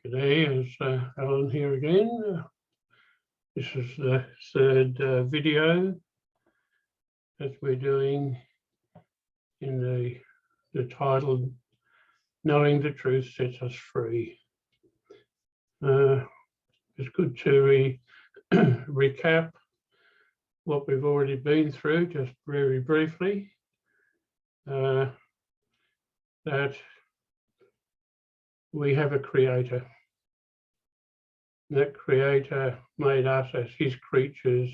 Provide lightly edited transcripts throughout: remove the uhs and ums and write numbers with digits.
G'day, it's Allan here again. This is the third video that we're doing in the title, Knowing the Truth Sets Us Free. It's good to recap what we've already been through, just very briefly. That we have a creator. That creator made us as his creatures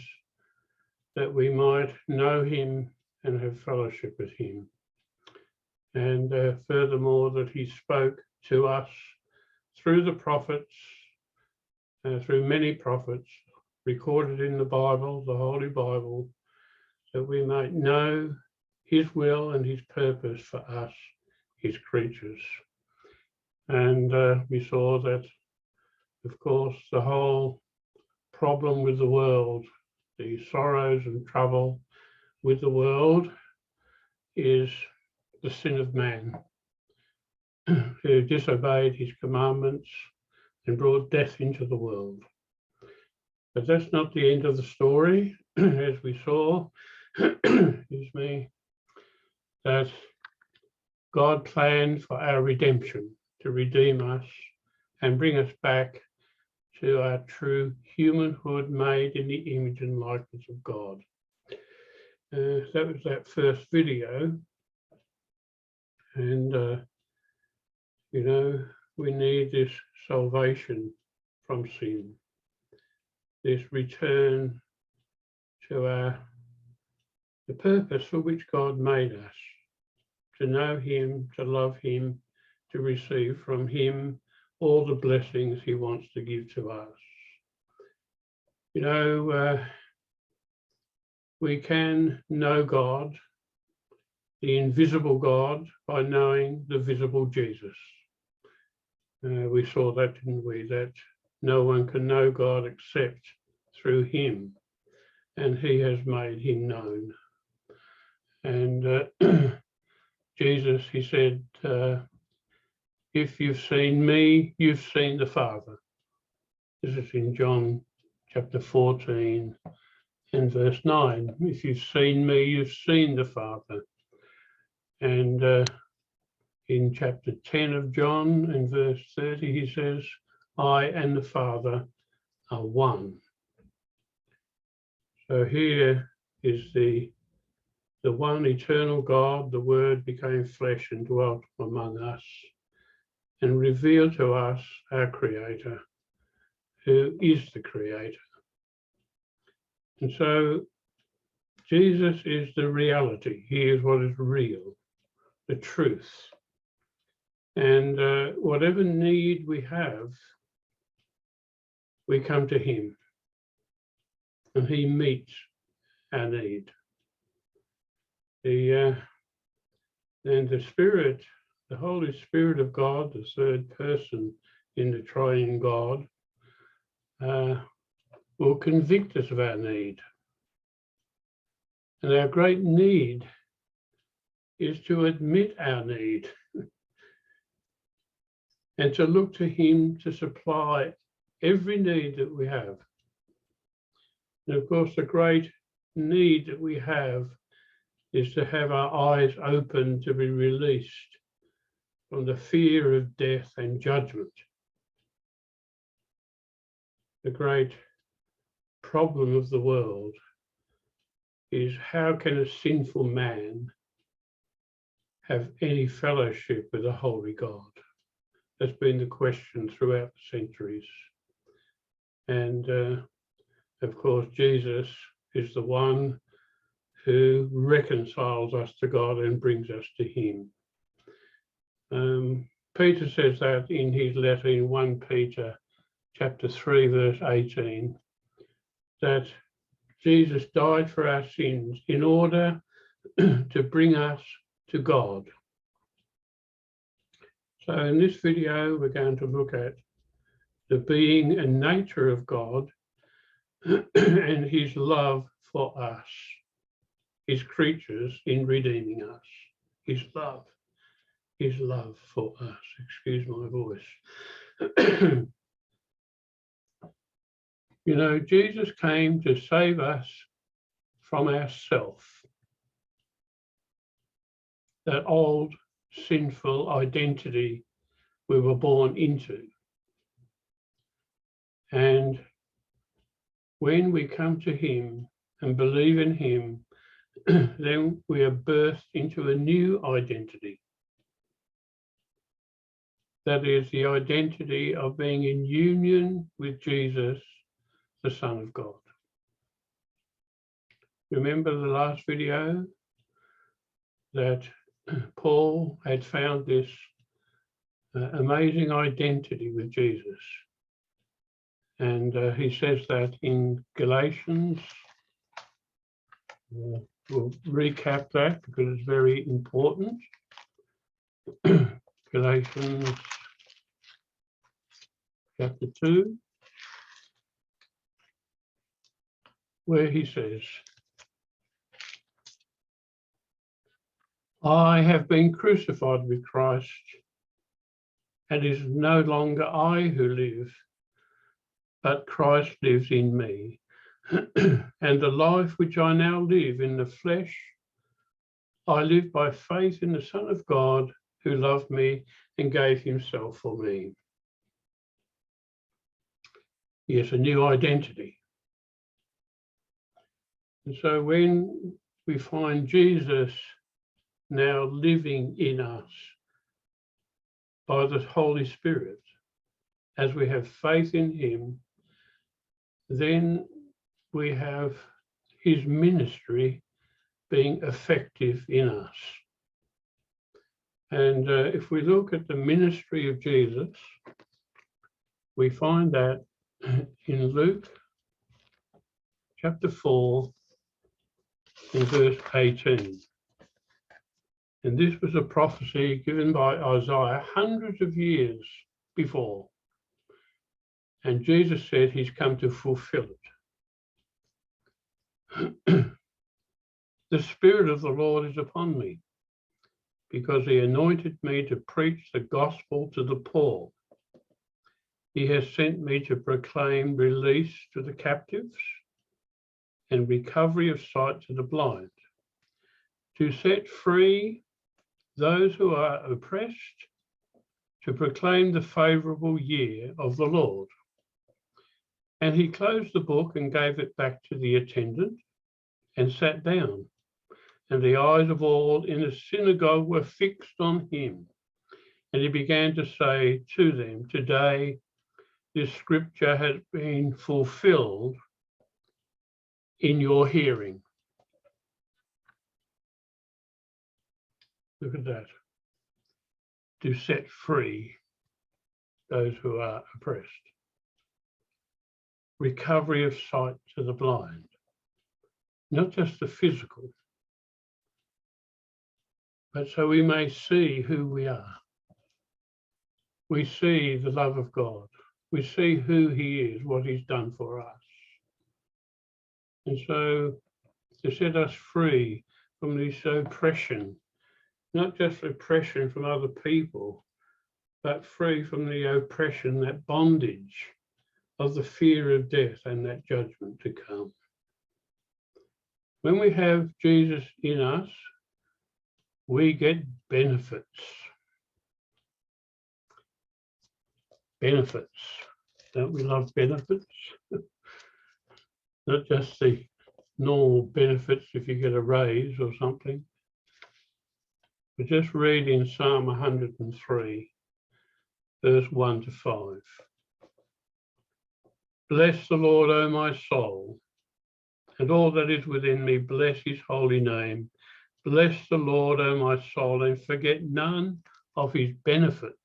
that we might know him and have fellowship with him. And furthermore, that he spoke to us through the prophets, through many prophets recorded in the Bible, the Holy Bible, that we might know his will and his purpose for us, his creatures. And we saw that, of course, the whole problem with the world, the sorrows and trouble with the world, is the sin of man, who disobeyed his commandments and brought death into the world. But that's not the end of the story, as we saw, excuse me, that God planned for our redemption, to redeem us and bring us back to our true humanhood made in the image and likeness of God. That was that first video. And, you know, we need this salvation from sin, this return to the purpose for which God made us, to know him, to love him, to receive from him all the blessings he wants to give to us. You know, we can know God, the invisible God, by knowing the visible Jesus. We saw that, didn't we? That no one can know God except through him, and he has made him known. And Jesus, he said, if you've seen me, you've seen the Father. This is in John chapter 14 and verse 9. If you've seen me, you've seen the Father. And in chapter 10 of John and verse 30, he says, I and the Father are one. So here is the one eternal God. The Word became flesh and dwelt among us, and reveal to us our Creator, who is the Creator. And so Jesus is the reality. He is what is real, the truth. And whatever need we have, we come to him, and he meets our need. And the Spirit, the Holy Spirit of God, the third person in the triune God, will convict us of our need. And our great need is to admit our need and to look to him to supply every need that we have. And of course, the great need that we have is to have our eyes open to be released from the fear of death and judgment. The great problem of the world is, how can a sinful man have any fellowship with a holy God? That's been the question throughout the centuries. And of course, Jesus is the one who reconciles us to God and brings us to him. Peter says that in his letter in 1 Peter chapter 3, verse 18, that Jesus died for our sins in order to bring us to God. So in this video, we're going to look at the being and nature of God and his love for us, his creatures, in redeeming us, his love. his love for us. Excuse my voice. You know, Jesus came to save us from ourself, that old sinful identity we were born into. And when we come to him and believe in him, then we are birthed into a new identity. That is the identity of being in union with Jesus, the Son of God. Remember the last video that Paul had found this amazing identity with Jesus. And he says that in Galatians. We'll recap that because it's very important. Galatians chapter 2, where he says, I have been crucified with Christ, and it is no longer I who live, but Christ lives in me. And the life which I now live in the flesh, I live by faith in the Son of God who loved me and gave himself for me. Yes, a new identity. And so when we find Jesus now living in us by the Holy Spirit, as we have faith in him, then we have his ministry being effective in us. And if we look at the ministry of Jesus, we find that in Luke chapter 4 in verse 18. And this was a prophecy given by Isaiah hundreds of years before. And Jesus said he's come to fulfill it. The Spirit of the Lord is upon me, because he anointed me to preach the gospel to the poor. He has sent me to proclaim release to the captives and recovery of sight to the blind, to set free those who are oppressed, to proclaim the favorable year of the Lord. And he closed the book and gave it back to the attendant and sat down. And the eyes of all in the synagogue were fixed on him. And he began to say to them, today this scripture has been fulfilled in your hearing. Look at that. To set free those who are oppressed. Recovery of sight to the blind. Not just the physical, but so we may see who we are. We see the love of God. We see who he is, what he's done for us. And so to set us free from this oppression, not just oppression from other people, but free from the oppression, that bondage of the fear of death and that judgment to come. When we have Jesus in us, we get benefits. Benefits. Don't we love benefits? Not just the normal benefits if you get a raise or something. But just read in Psalm 103, verse 1 to 5. Bless the Lord, O my soul, and all that is within me, bless his holy name. Bless the Lord, O my soul, and forget none of his benefits,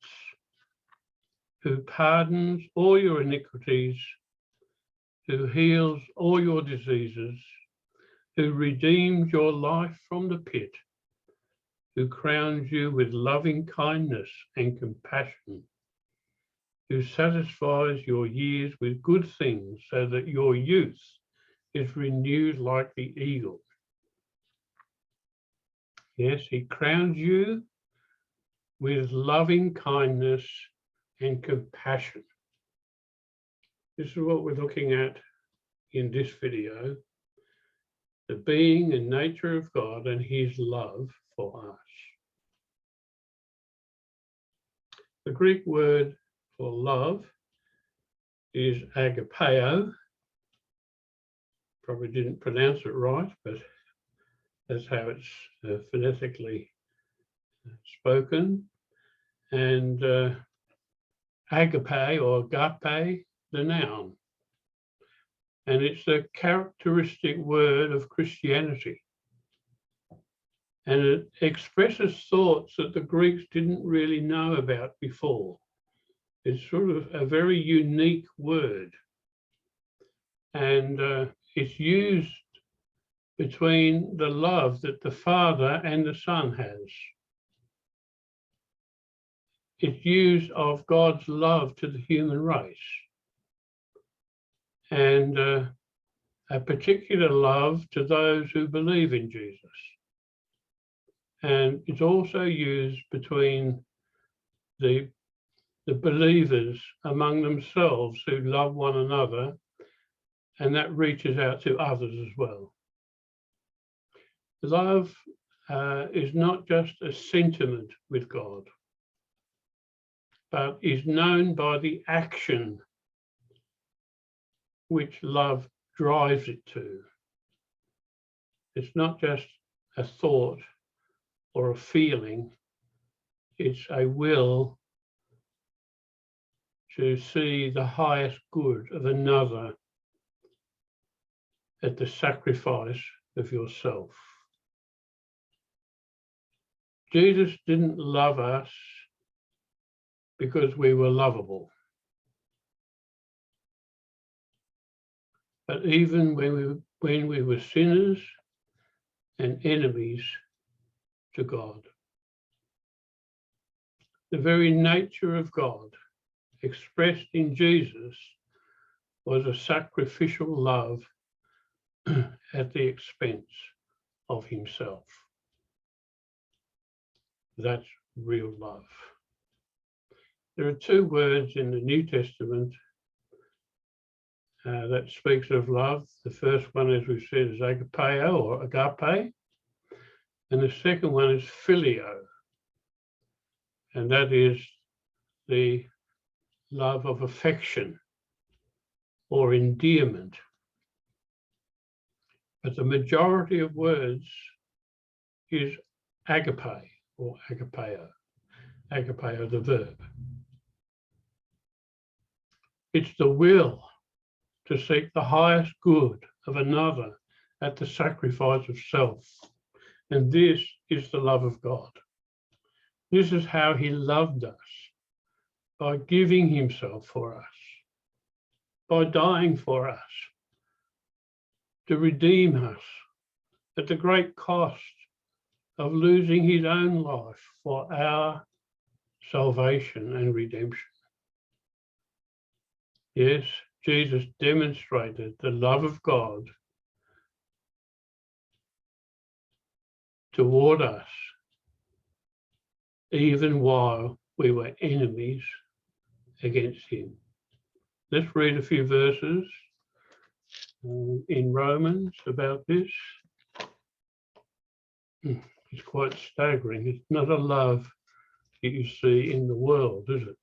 who pardons all your iniquities, who heals all your diseases, who redeems your life from the pit, who crowns you with loving kindness and compassion, who satisfies your years with good things so that your youth is renewed like the eagle. Yes, he crowns you with loving kindness and compassion. This is what we're looking at in this video, the being and nature of God and his love for us. The Greek word for love is agapeo. Probably didn't pronounce it right, but that's how it's phonetically spoken. And agape or agape, the noun. And it's a characteristic word of Christianity. And it expresses thoughts that the Greeks didn't really know about before. It's sort of a very unique word. And it's used between the love that the Father and the Son has. It's used of God's love to the human race. And a particular love to those who believe in Jesus. And it's also used between the believers among themselves who love one another, and that reaches out to others as well. Love is not just a sentiment with God, but is known by the action which love drives it to. It's not just a thought or a feeling, it's a will to see the highest good of another at the sacrifice of yourself. Jesus didn't love us because we were lovable. But even when we were sinners and enemies to God, the very nature of God expressed in Jesus was a sacrificial love at the expense of himself. That's real love. There are two words in the New Testament that speaks of love. The first one, as we've said, is agapeo or agape, and the second one is phileo, and that is the love of affection or endearment. But the majority of words is agape or agapeo, agapeo the verb. It's the will to seek the highest good of another at the sacrifice of self. And this is the love of God. This is how he loved us, by giving himself for us, by dying for us, to redeem us at the great cost of losing his own life for our salvation and redemption. Yes, Jesus demonstrated the love of God toward us, even while we were enemies against him. Let's read a few verses in Romans about this. It's quite staggering. It's not a love that you see in the world, is it?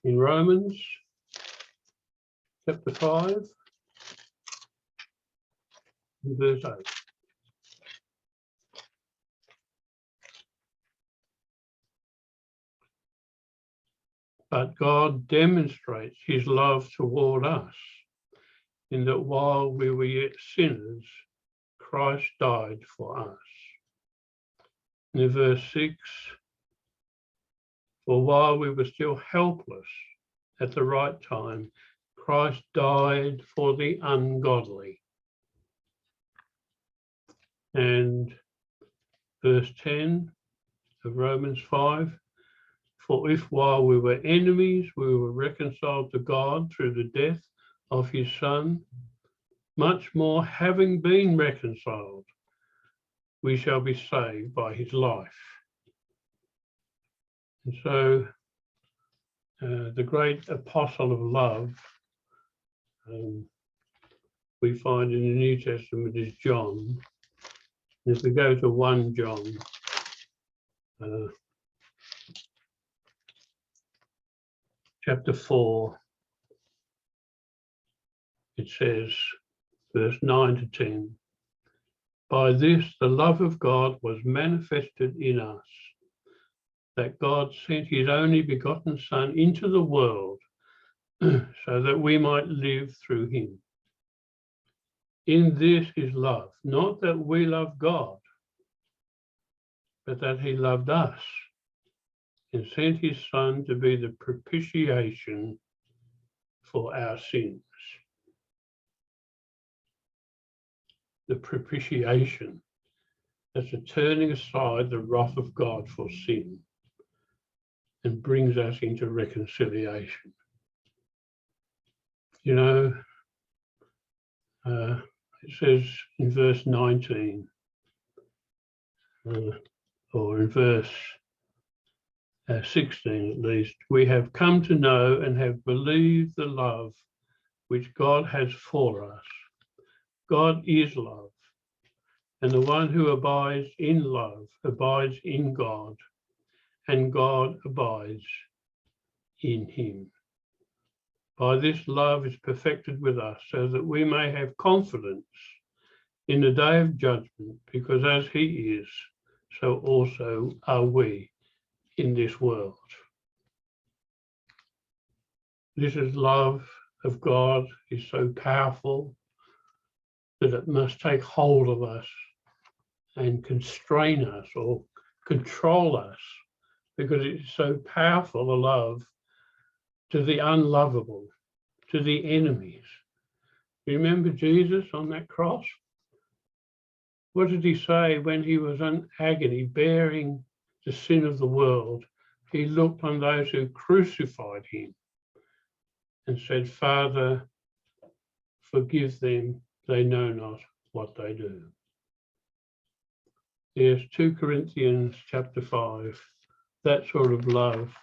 In Romans chapter 5, verse 8. But God demonstrates his love toward us in that while we were yet sinners, Christ died for us. In verse 6, for while we were still helpless at the right time, Christ died for the ungodly. And verse 10 of Romans 5, for if while we were enemies, we were reconciled to God through the death of his Son, much more having been reconciled, we shall be saved by his life. And so the great apostle of love we find in the New Testament is John. And if we go to 1 John, chapter 4, it says, verse 9 to 10, by this the love of God was manifested in us, that God sent his only begotten Son into the world so that we might live through him. In this is love, not that we love God, but that he loved us and sent his Son to be the propitiation for our sins. The propitiation, that's a turning aside the wrath of God for sin and brings us into reconciliation. You know, it says in verse 19, or in verse 16 at least, we have come to know and have believed the love which God has for us. God is love, and the one who abides in love abides in God, and God abides in him. By this love is perfected with us, so that we may have confidence in the day of judgment, because as he is, so also are we in this world. This is love of God is so powerful that it must take hold of us and constrain us or control us, because it's so powerful a love to the unlovable, to the enemies. Remember Jesus on that cross? What did he say when he was in agony, bearing the sin of the world? He looked on those who crucified him and said, Father, forgive them, they know not what they do. There's 2 Corinthians chapter 5, that sort of love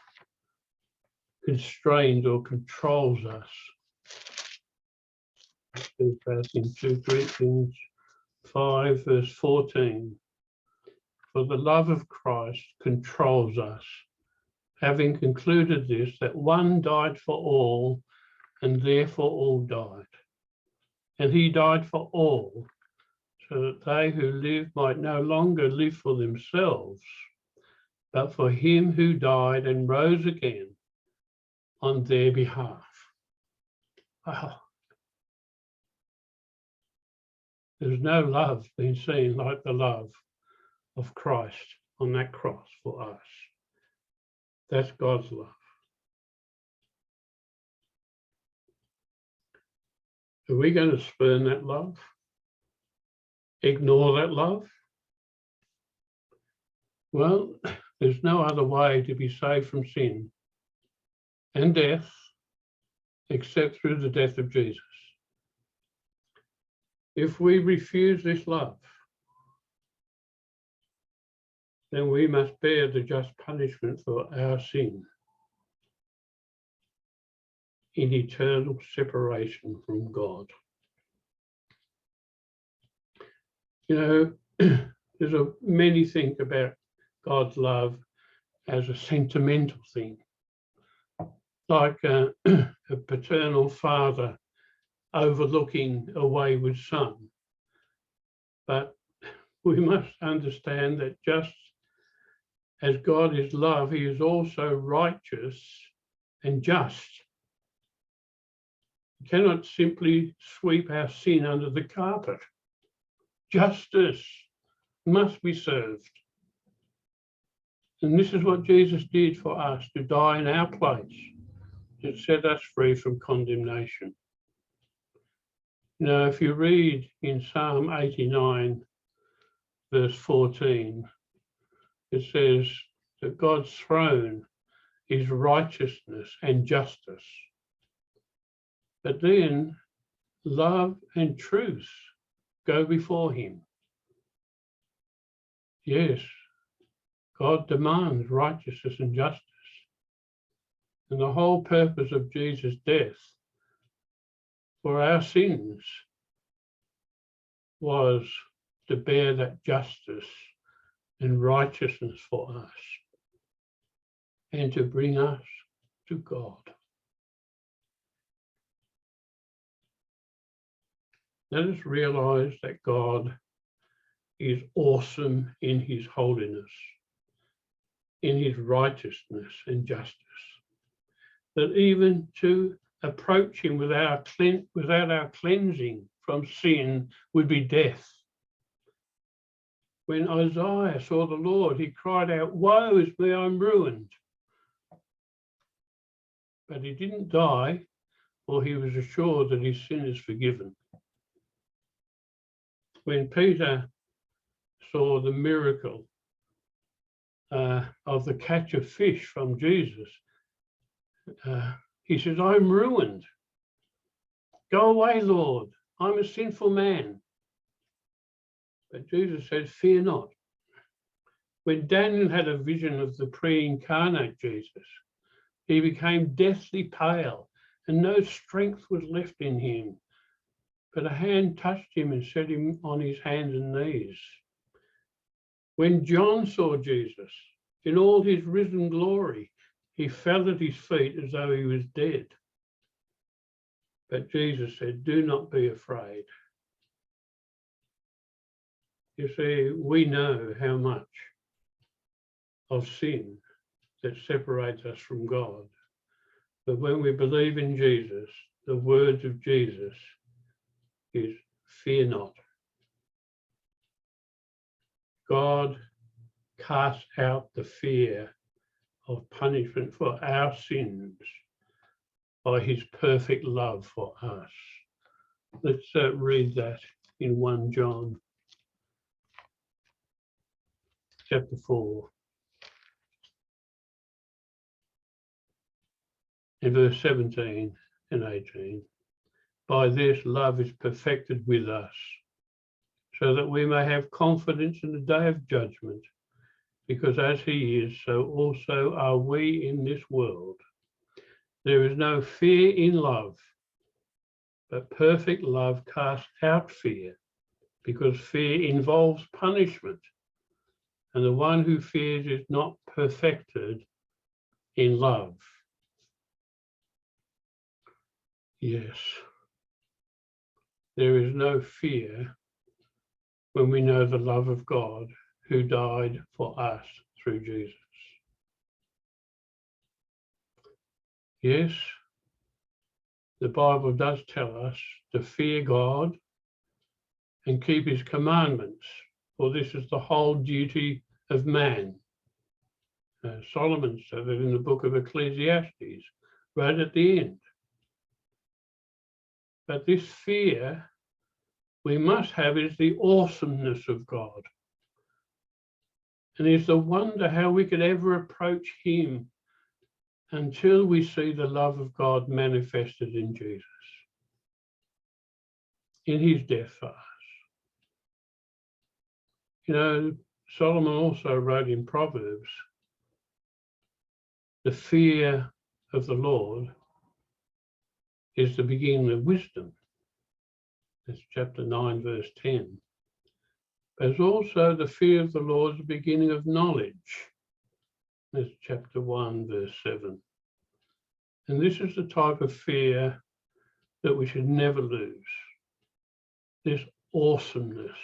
constrains or controls us. It says in 2 Corinthians 5 verse 14, for the love of Christ controls us, having concluded this, that one died for all, and therefore all died. And he died for all, so that they who live might no longer live for themselves, but for him who died and rose again on their behalf. Wow. There's no love been seen like the love of Christ on that cross for us. That's God's love. Are we going to spurn that love? Ignore that love? Well, there's no other way to be saved from sin and death except through the death of Jesus. If we refuse this love, then we must bear the just punishment for our sin in eternal separation from God. You know, many think about God's love as a sentimental thing, like a paternal father overlooking a wayward son. But we must understand that just as God is love, he is also righteous and just. He cannot simply sweep our sin under the carpet. Justice must be served. And this is what Jesus did for us, to die in our place, to set us free from condemnation. You know, if you read in Psalm 89, verse 14, it says that God's throne is righteousness and justice. But then love and truth go before him. Yes, God demands righteousness and justice. And the whole purpose of Jesus' death for our sins was to bear that justice and righteousness for us and to bring us to God. Let us realize that God is awesome in his holiness, in his righteousness and justice, that even to approach him without our cleansing from sin would be death. When Isaiah saw the Lord, he cried out, "Woe is me, I'm ruined." But he didn't die, for he was assured that his sin is forgiven. When Peter saw the miracle of the catch of fish from Jesus, he says, "I'm ruined. Go away, Lord. I'm a sinful man." But Jesus said, "Fear not." When Daniel had a vision of the pre-incarnate Jesus, he became deathly pale and no strength was left in him. But a hand touched him and set him on his hands and knees. When John saw Jesus in all his risen glory, he fell at his feet as though he was dead. But Jesus said, "Do not be afraid." You see, we know how much of sin that separates us from God. But when we believe in Jesus, the words of Jesus is, "Fear not." God casts out the fear of punishment for our sins by his perfect love for us. Let's read that in 1 John chapter 4. In verse 17 and 18. By this love is perfected with us, so that we may have confidence in the day of judgment, because as he is, so also are we in this world. There is no fear in love, but perfect love casts out fear, because fear involves punishment, and the one who fears is not perfected in love. Yes, there is no fear when we know the love of God who died for us through Jesus. Yes, the Bible does tell us to fear God and keep his commandments, for this is the whole duty of man. Solomon said it in the book of Ecclesiastes, right at the end. But this fear we must have is the awesomeness of God. And is the wonder how we could ever approach him until we see the love of God manifested in Jesus, in his death for us. You know, Solomon also wrote in Proverbs, the fear of the Lord is the beginning of wisdom. That's chapter 9, verse 10. There's also the fear of the Lord is the beginning of knowledge. That's chapter 1, verse 7. And this is the type of fear that we should never lose. This awesomeness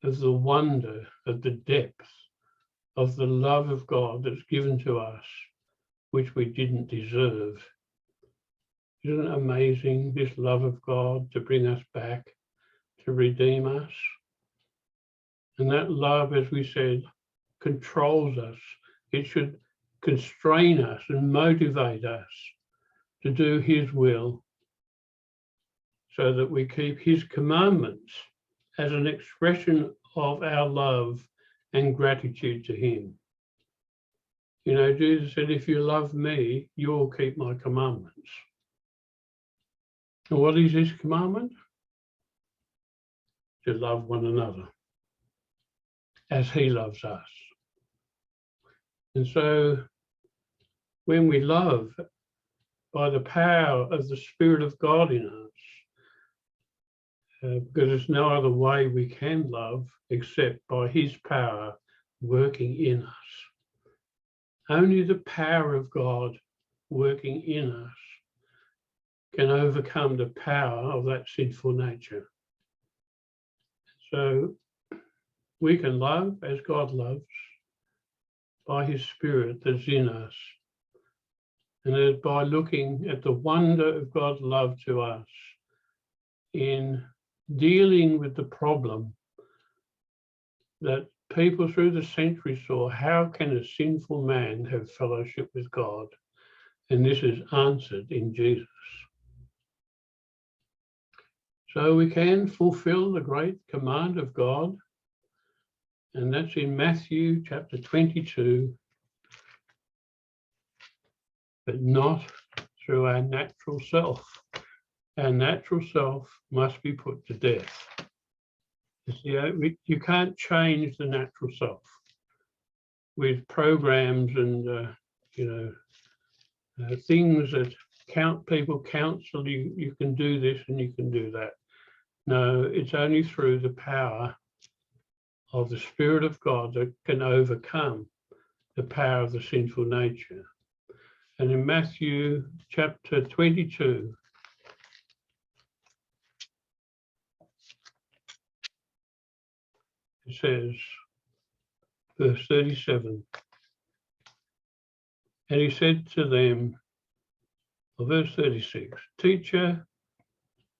of the wonder of the depth of the love of God that's given to us, which we didn't deserve. Isn't it amazing, this love of God to bring us back, to redeem us? And that love, as we said, controls us. It should constrain us and motivate us to do his will, so that we keep his commandments as an expression of our love and gratitude to him. You know, Jesus said, if you love me, you'll keep my commandments. And what is his commandment? To love one another. as he loves us. And so when we love by the power of the Spirit of God in us, because there's no other way we can love except by his power working in us. Only the power of God working in us can overcome the power of that sinful nature. So we can love as God loves by his Spirit that's in us. And it is by looking at the wonder of God's love to us in dealing with the problem that people through the centuries saw. How can a sinful man have fellowship with God? And this is answered in Jesus. So we can fulfill the great command of God, and that's in Matthew chapter 22, but not through our natural self. Our natural self must be put to death. You can't change the natural self with programs and things that people counsel you. You can do this and you can do that. No, it's only through the power of the Spirit of God that can overcome the power of the sinful nature. And in Matthew chapter 22, it says, verse 37, and he said to them, or verse 36, Teacher,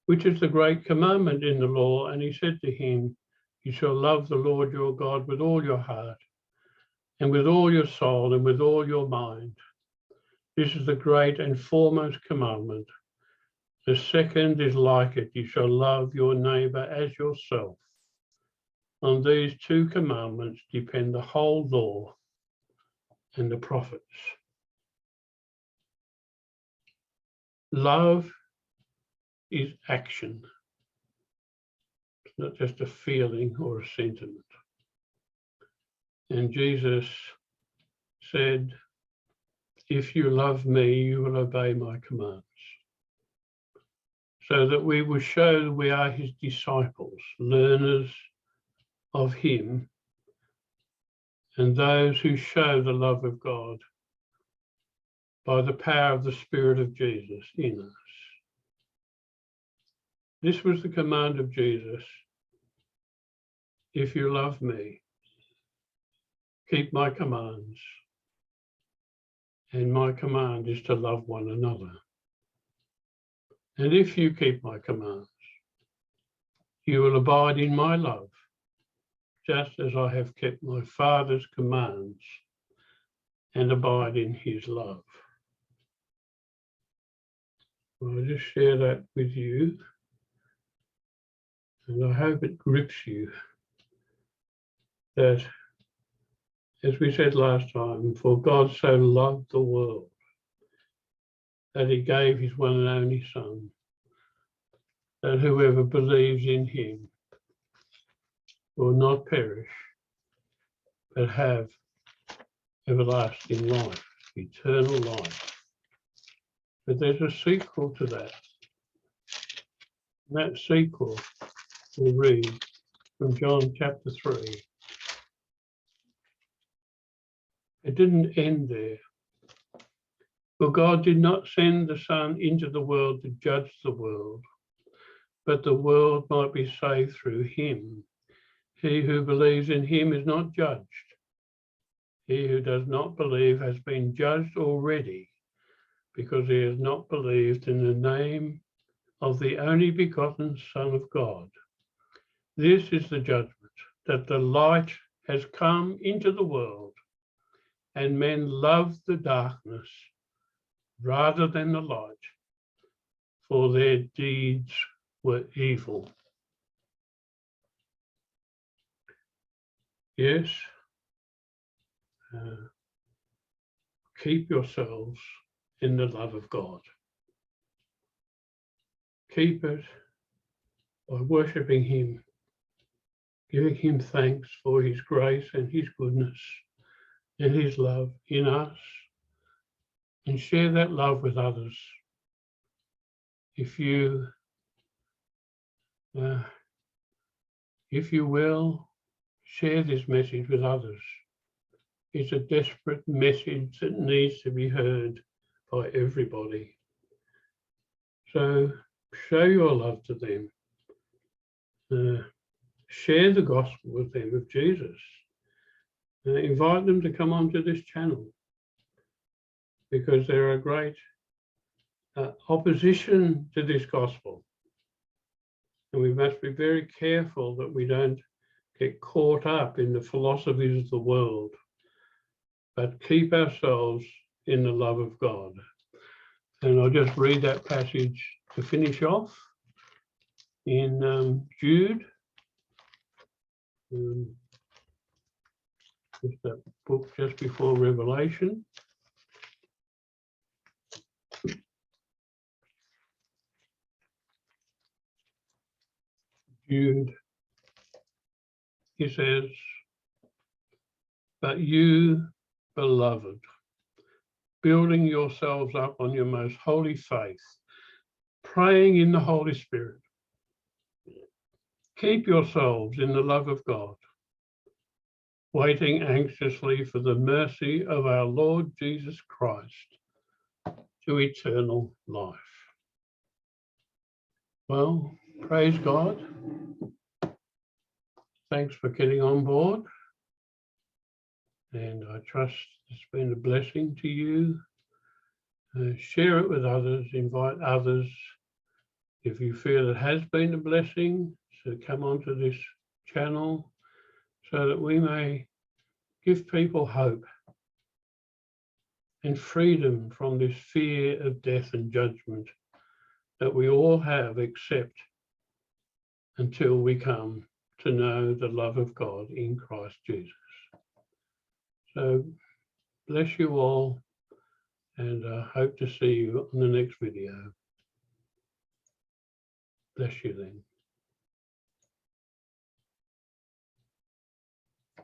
which is the great commandment in the law? And he said to him, You shall love the Lord your God with all your heart, and with all your soul, and with all your mind. This is the great and foremost commandment. The second is like it. You shall love your neighbor as yourself. On these two commandments depend the whole law and the prophets. Love is action. It's not just a feeling or a sentiment. And Jesus said, if you love me, you will obey my commands. So that we will show that we are his disciples, learners of him, and those who show the love of God by the power of the Spirit of Jesus in us. This was the command of Jesus. If you love me, keep my commands. And my command is to love one another. And if you keep my commands, you will abide in my love, just as I have kept my Father's commands and abide in his love. I'll just share that with you, and I hope it grips you that, as we said last time, for God so loved the world that he gave his one and only Son, that whoever believes in him will not perish, but have everlasting life, eternal life. But there's a sequel to that. And that sequel we'll read from John chapter 3. It didn't end there. For God did not send the Son into the world to judge the world, but the world might be saved through him. He who believes in him is not judged. He who does not believe has been judged already, because he has not believed in the name of the only begotten Son of God. This is the judgment, that the light has come into the world, and men love the darkness rather than the light, for their deeds were evil. Yes, keep yourselves in the love of God. Keep it by worshipping him, giving him thanks for his grace and his goodness and his love in us, and share that love with others. If you will, share this message with others. It's a desperate message that needs to be heard by everybody. So show your love to them. Share the gospel with them of Jesus. Invite them to come onto this channel, because there are great opposition to this gospel. And we must be very careful that we don't get caught up in the philosophies of the world, but keep ourselves in the love of God. And I'll just read that passage to finish off in Jude. Just that book just before Revelation. Jude, he says, "But you, beloved, building yourselves up on your most holy faith, praying in the Holy Spirit, keep yourselves in the love of God, waiting anxiously for the mercy of our Lord Jesus Christ to eternal life." Well, praise God. Thanks for getting on board. And I trust it's been a blessing to you. Share it with others, invite others. If you feel it has been a blessing, to come onto this channel so that we may give people hope and freedom from this fear of death and judgment that we all have, except until we come to know the love of God in Christ Jesus. So bless you all, and I hope to see you on the next video. Bless you then.